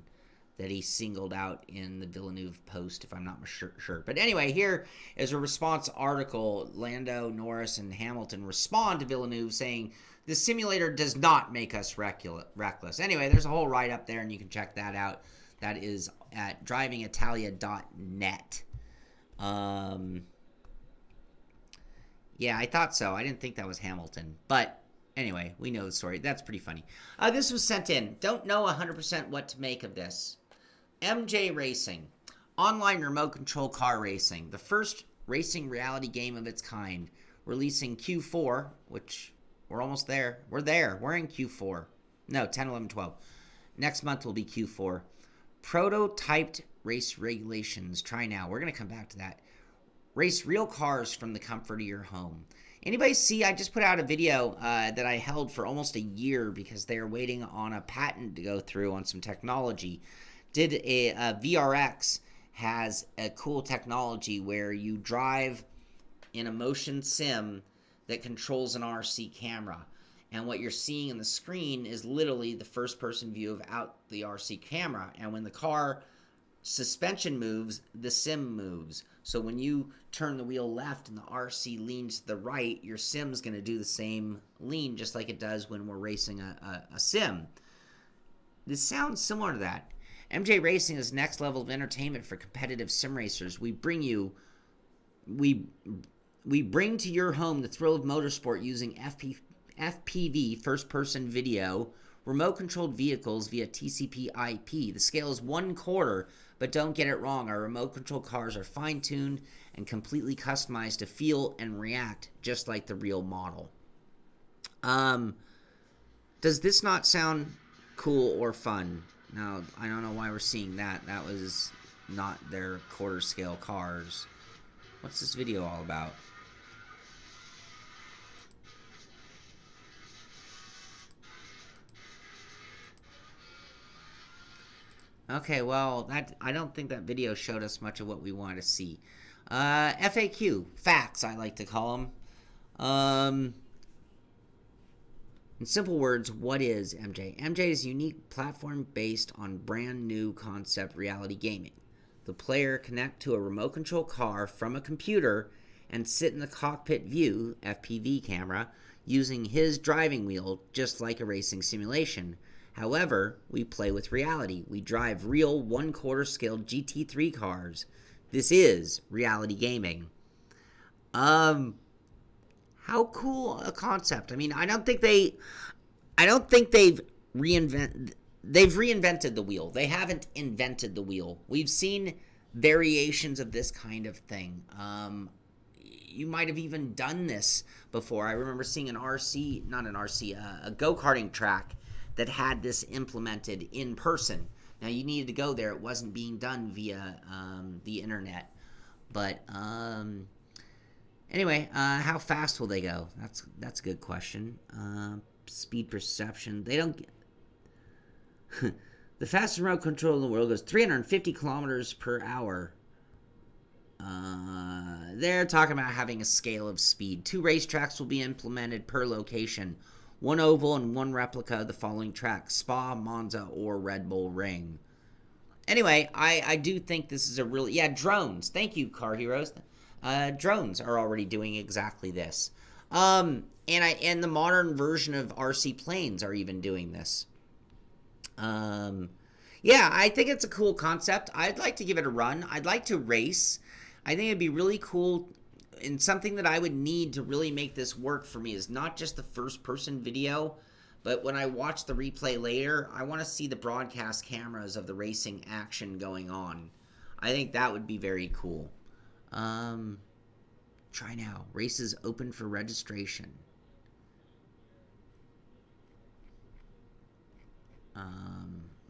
that he singled out in the Villeneuve post, if I'm not sure. But anyway, here is a response article. Lando, Norris, and Hamilton respond to Villeneuve saying, the simulator does not make us reckless. Anyway, there's a whole write-up there, and you can check that out. That is at drivingitalia.net. Yeah, I thought so. I didn't think that was Hamilton. But anyway, we know the story. That's pretty funny. This was sent in. Don't know 100% what to make of this. MJ Racing. Online remote control car racing. The first racing reality game of its kind. Releasing Q4, which we're almost there. We're there. We're in Q4. No, 10, 11, 12. Next month will be Q4. Prototyped race regulations. Try now. We're going to come back to that. Race real cars from the comfort of your home. Anybody see, I just put out a video that I held for almost a year because they are waiting on a patent to go through on some technology. VRX has a cool technology where you drive in a motion sim that controls an RC camera. And what you're seeing in the screen is literally the first-person view of out the RC camera. And when the car suspension moves, the sim moves. So when you turn the wheel left and the RC leans to the right, your sim's going to do the same lean just like it does when we're racing a sim. This sounds similar to that. MJ Racing is next level of entertainment for competitive sim racers. We bring to your home the thrill of motorsport using FPV, first-person video, remote-controlled vehicles via TCP/IP. The scale is 1/4, but don't get it wrong. Our remote-controlled cars are fine-tuned and completely customized to feel and react just like the real model. Does this not sound cool or fun? Now, I don't know why we're seeing that. That was not their quarter-scale cars. What's this video all about? Okay, well, I don't think that video showed us much of what we wanted to see. FAQ, facts, I like to call them. In simple words, what is MJ? MJ is a unique platform based on brand new concept reality gaming. The player connect to a remote control car from a computer and sit in the cockpit view, FPV camera, using his driving wheel just like a racing simulation. However, we play with reality. We drive real 1/4 scale GT3 cars. This is reality gaming. How cool a concept. I mean, I don't think they've reinvented the wheel. They haven't invented the wheel. We've seen variations of this kind of thing. You might have even done this before. I remember seeing a go-karting track that had this implemented in person. Now, you needed to go there. It wasn't being done via the internet. But anyway, how fast will they go? That's a good question. Speed perception. They don't get... The fastest remote control in the world goes 350 kilometers per hour. They're talking about having a scale of speed. 2 racetracks will be implemented per location. 1 oval and 1 replica of the following track. Spa, Monza, or Red Bull Ring. Anyway, I do think this is a really... Yeah, drones. Thank you, Car Heroes. Drones are already doing exactly this. And the modern version of RC planes are even doing this. Yeah, I think it's a cool concept. I'd like to give it a run. I'd like to race. I think it'd be really cool, and something that I would need to really make this work for me is not just the first person video, but when I watch the replay later, I want to see the broadcast cameras of the racing action going on. I think that would be very cool. Try now. Races open for registration.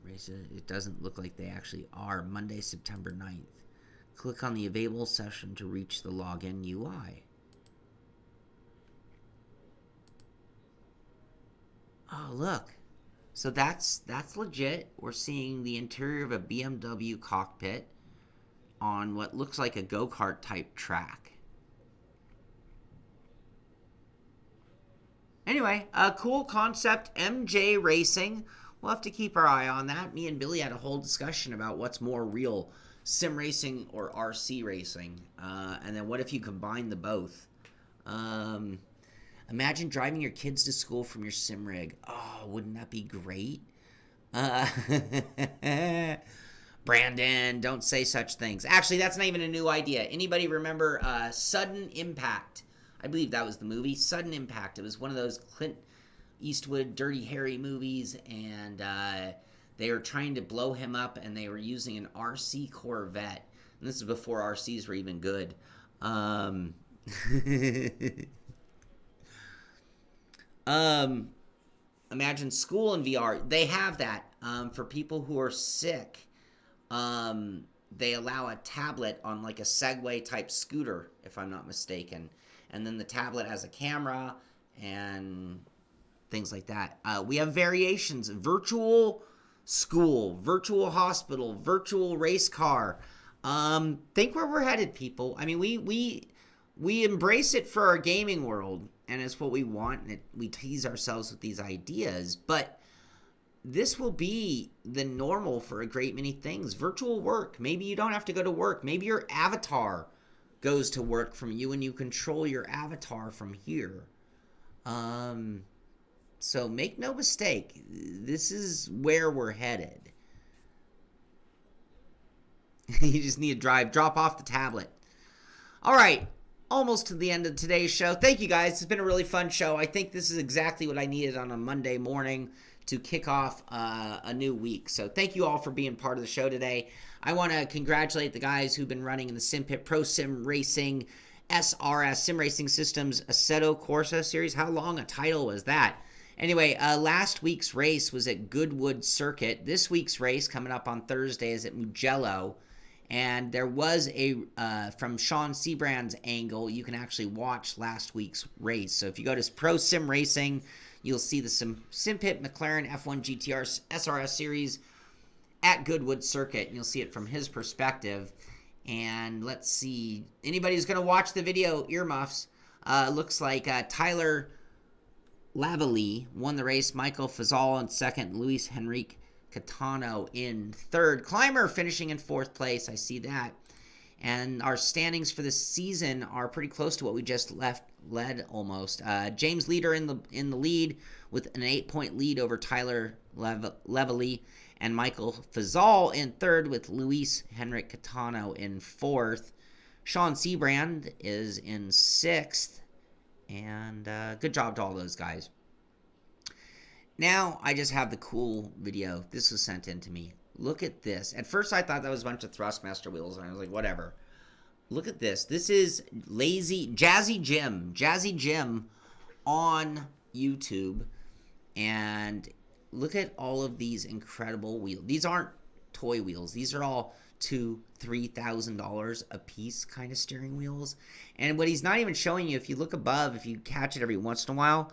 Races, it doesn't look like they actually are. Monday, September 9th. Click on the available session to reach the login UI. Oh, look. So that's legit. We're seeing the interior of a BMW cockpit on what looks like a go-kart type track. Anyway, a cool concept, MJ Racing. We'll have to keep our eye on that. Me and Billy had a whole discussion about what's more real, sim racing or RC racing. And then what if you combine the both? Imagine driving your kids to school from your sim rig. Oh, wouldn't that be great? Brandon, don't say such things. Actually, that's not even a new idea. Anybody remember Sudden Impact? I believe that was the movie, Sudden Impact. It was one of those Clint Eastwood, Dirty Harry movies, and they were trying to blow him up, and they were using an RC Corvette. And this is before RCs were even good. Imagine school in VR. They have that for people who are sick. They allow a tablet on like a Segway type scooter, if I'm not mistaken. And then the tablet has a camera and things like that. We have variations: virtual school, virtual hospital, virtual race car. Think where we're headed, people. I mean, we embrace it for our gaming world, and it's what we want, and we tease ourselves with these ideas. But this will be the normal for a great many things. Virtual work. Maybe you don't have to go to work. Maybe your avatar goes to work from you, and you control your avatar from here. So make no mistake, this is where we're headed. You just need to drop off the tablet. All right, almost to the end of today's show. Thank you guys. It's been a really fun show. I think this is exactly what I needed on a Monday morning to kick off a new week. So thank you all for being part of the show today. I want to congratulate the guys who've been running in the Simpit Pro Sim Racing SRS Sim Racing Systems Assetto Corsa series. How long a title was that? Anyway, last week's race was at Goodwood Circuit. This week's race coming up on Thursday is at Mugello. And there was a, from Shaun Seabrand's angle, you can actually watch last week's race. So if you go to Pro Sim Racing, you'll see the Simpit McLaren F1 GTR SRS series at Goodwood Circuit. And you'll see it from his perspective. And let's see, anybody who's going to watch the video, earmuffs, looks like Tyler Lavallee won the race, Michael Fazal in second, Luis Henrique Catano in third. Clymer finishing in fourth place. I see that. And our standings for this season are pretty close to what we just led almost. James Leader in the lead with an 8-point lead over Tyler Lavallee, and Michael Fazal in third with Luis Henrique Catano in fourth. Shaun Seabrand is in sixth. And good job to all those guys. Now I just have the cool video. This was sent in to me. Look at this. At first I thought that was a bunch of Thrustmaster wheels, and I was like, whatever. Look at this. This is Jazzy Jim on YouTube. And look at all of these incredible wheels. These aren't toy wheels. These are all $2,000-$3,000 a piece kind of steering wheels. And what he's not even showing you, if you look above, if you catch it every once in a while,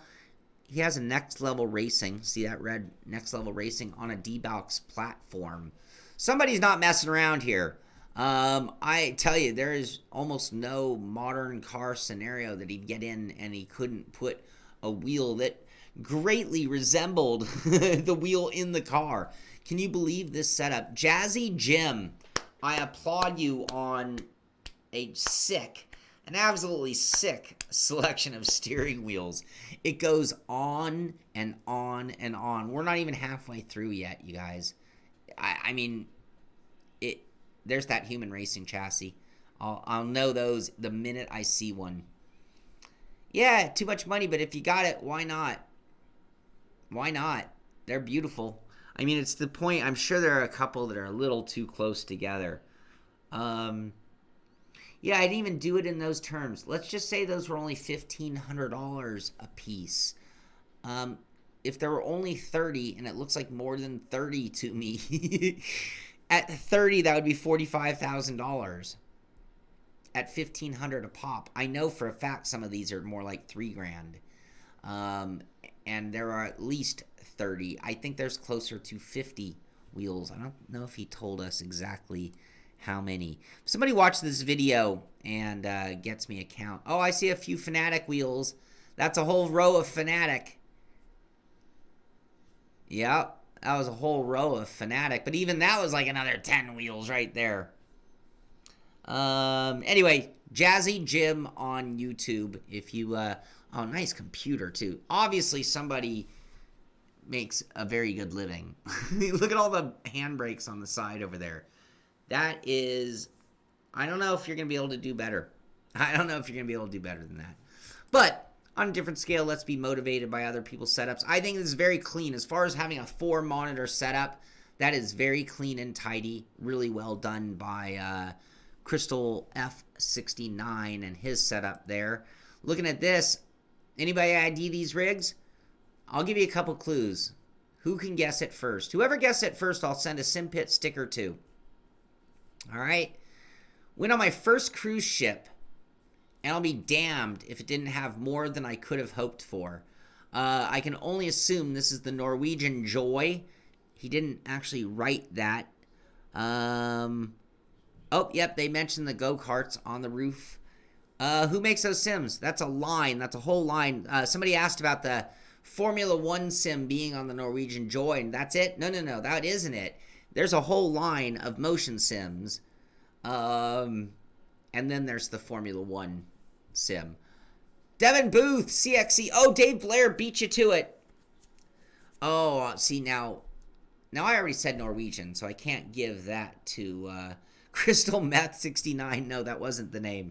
he has a Next Level Racing. See that red Next Level Racing on a D-Box platform. Somebody's not messing around here. I tell you, there is almost no modern car scenario that he'd get in and he couldn't put a wheel that greatly resembled the wheel in the car. Can you believe this setup? Jazzy Jim, I applaud you on an absolutely sick selection of steering wheels. It goes on and on and on. We're not even halfway through yet, you guys. I mean, there's that human racing chassis. I'll know those the minute I see one. Yeah, too much money, but if you got it, why not? Why not? They're beautiful. I mean, it's the point. I'm sure there are a couple that are a little too close together. Yeah, I didn't even do it in those terms. Let's just say those were only $1,500 a piece. If there were only 30, and it looks like more than 30 to me, at 30, that would be $45,000. At $1,500 a pop. I know for a fact some of these are more like $3,000. And there are at least 30. I think there's closer to 50 wheels. I don't know if he told us exactly how many. If somebody watched this video and gets me a count. Oh, I see a few Fanatec wheels. That's a whole row of Fanatec. Yep, that was a whole row of Fanatec. But even that was like another 10 wheels right there. Anyway, Jazzy Jim on YouTube. If you, oh, nice computer too. Obviously somebody makes a very good living. Look at all the handbrakes on the side over there. That is, I don't know if you're going to be able to do better. I don't know if you're going to be able to do better than that. But on a different scale, let's be motivated by other people's setups. I think this is very clean. As far as having a 4-monitor setup, that is very clean and tidy. Really well done by, Crystal F69 and his setup there. Looking at this, anybody ID these rigs? I'll give you a couple clues. Who can guess it first? Whoever guesses it first, I'll send a Simpit sticker to. All right. Went on my first cruise ship, and I'll be damned if it didn't have more than I could have hoped for. I can only assume this is the Norwegian Joy. He didn't actually write that. Oh, yep, they mentioned the go-karts on the roof. Who makes those sims? That's a line. That's a whole line. Somebody asked about the Formula 1 sim being on the Norwegian Joy, and that's it? No, that isn't it. There's a whole line of motion sims. And then there's the Formula 1 sim. Devin Booth, CXC. Oh, Dave Blair beat you to it. Oh, see, now I already said Norwegian, so I can't give that to... Crystal Meth 69. No, that wasn't the name.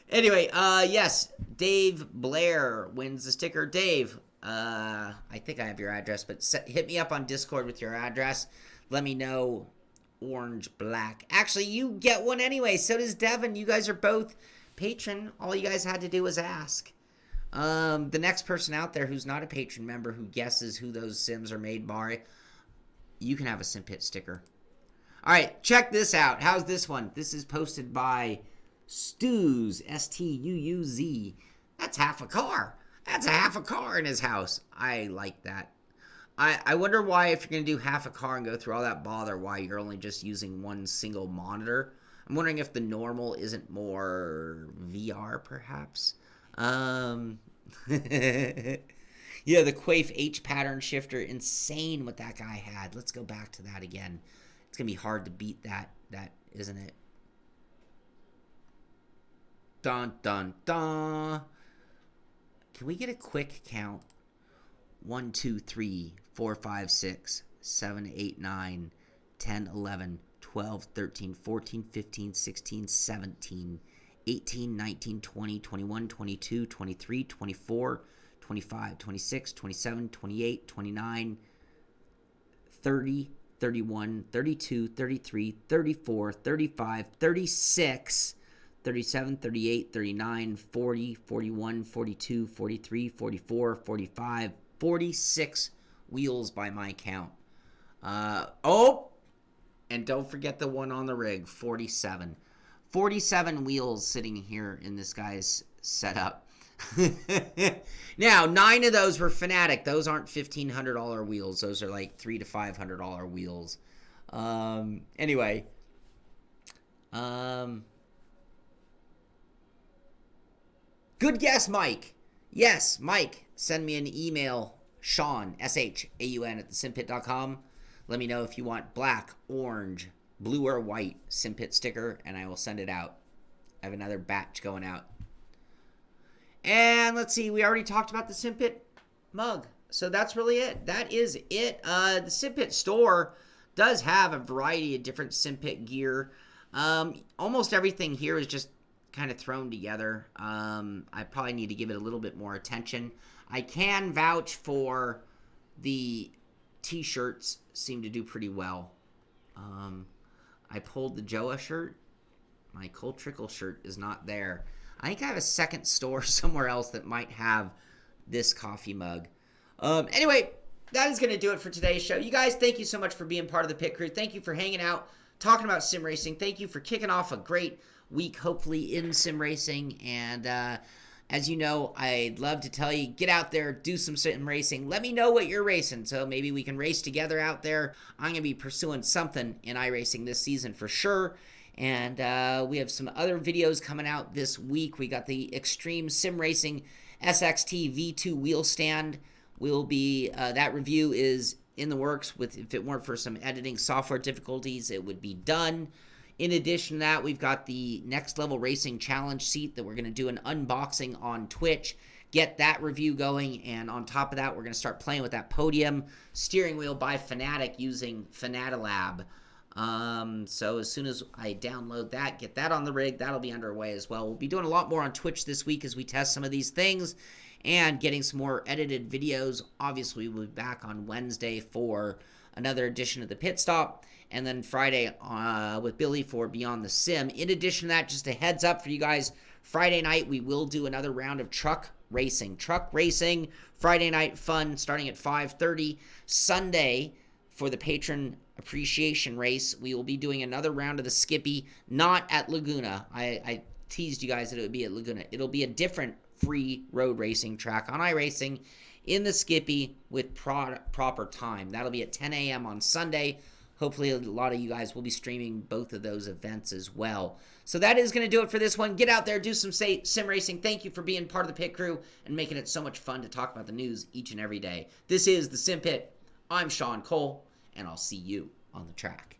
Anyway, yes, Dave Blair wins the sticker. Dave, I think I have your address, but hit me up on Discord with your address. Let me know. Orange, black. Actually, you get one anyway. So does Devin. You guys are both patron. All you guys had to do was ask. The next person out there who's not a patron member who guesses who those sims are made by, you can have a Simpit sticker. All right, check this out. How's this one? This is posted by Stuuz, S-T-U-U-Z. That's half a car. That's a half a car in his house. I like that. I wonder why, if you're going to do half a car and go through all that bother, why you're only just using one single monitor. I'm wondering if the normal isn't more VR, perhaps. Yeah, the Quaife H pattern shifter. Insane what that guy had. Let's go back to that again. It's going to be hard to beat that, isn't it? Dun, dun, dun. Can we get a quick count? 1, 2, 3, 4, 5, 6, 7, 8, 9, 10, 11, 12, 13, 14, 15, 16, 17, 18, 19, 20, 21, 22, 23, 24, 25, 26, 27, 28, 29, 30, 31, 32, 33, 34, 35, 36, 37, 38, 39, 40, 41, 42, 43, 44, 45, 46 wheels by my count. Oh, and don't forget the one on the rig, 47. 47 wheels sitting here in this guy's setup. Now, 9 of those were Fanatec. Those aren't $1,500 wheels. Those are like $300 to $500 wheels. Anyway. Good guess, Mike. Yes, Mike. Send me an email. Shaun, S-H-A-U-N at thesimpit.com. Let me know if you want black, orange, blue, or white Simpit sticker, and I will send it out. I have another batch going out. And let's see, we already talked about the Simpit mug. So that's really it. That is it. The Simpit store does have a variety of different Simpit gear. Almost everything here is just kind of thrown together. I probably need to give it a little bit more attention. I can vouch for the t-shirts seem to do pretty well. I pulled the Joa shirt. My Cole Trickle shirt is not there. I think I have a second store somewhere else that might have this coffee mug. Anyway, that is going to do it for today's show. You guys, thank you so much for being part of the pit crew. Thank you for hanging out, talking about sim racing. Thank you for kicking off a great week, hopefully, in sim racing. And as you know, I'd love to tell you, get out there, do some sim racing. Let me know what you're racing, so maybe we can race together out there. I'm going to be pursuing something in iRacing this season for sure. And we have some other videos coming out this week. We got the Extreme Sim Racing SXT V2 wheel stand. Will be that review is in the works. If it weren't for some editing software difficulties, it would be done. In addition to that, we've got the Next Level Racing Challenge seat that we're going to do an unboxing on Twitch. Get that review going, and on top of that, we're going to start playing with that podium steering wheel by Fanatec using Fanatalab. So as soon as I download that, get that on the rig, that'll be underway as well. We'll be doing a lot more on Twitch this week as we test some of these things and getting some more edited videos. Obviously, we'll be back on Wednesday for another edition of the Pit Stop, and then Friday with Billy for Beyond the Sim. In addition to that, just a heads up for you guys, Friday night we will do another round of truck racing. Friday night fun starting at 5:30. Sunday, for the patron appreciation race, we will be doing another round of the Skippy, not at Laguna. I teased you guys that it would be at Laguna. It'll be a different free road racing track on iRacing in the Skippy with proper time. That'll be at 10 a.m. on Sunday. Hopefully a lot of you guys will be streaming both of those events as well. So that is going to do it for this one. Get out there, do some sim racing. Thank you for being part of the pit crew and making it so much fun to talk about the news each and every day. This is the Sim Pit. I'm Shaun Cole, and I'll see you on the track.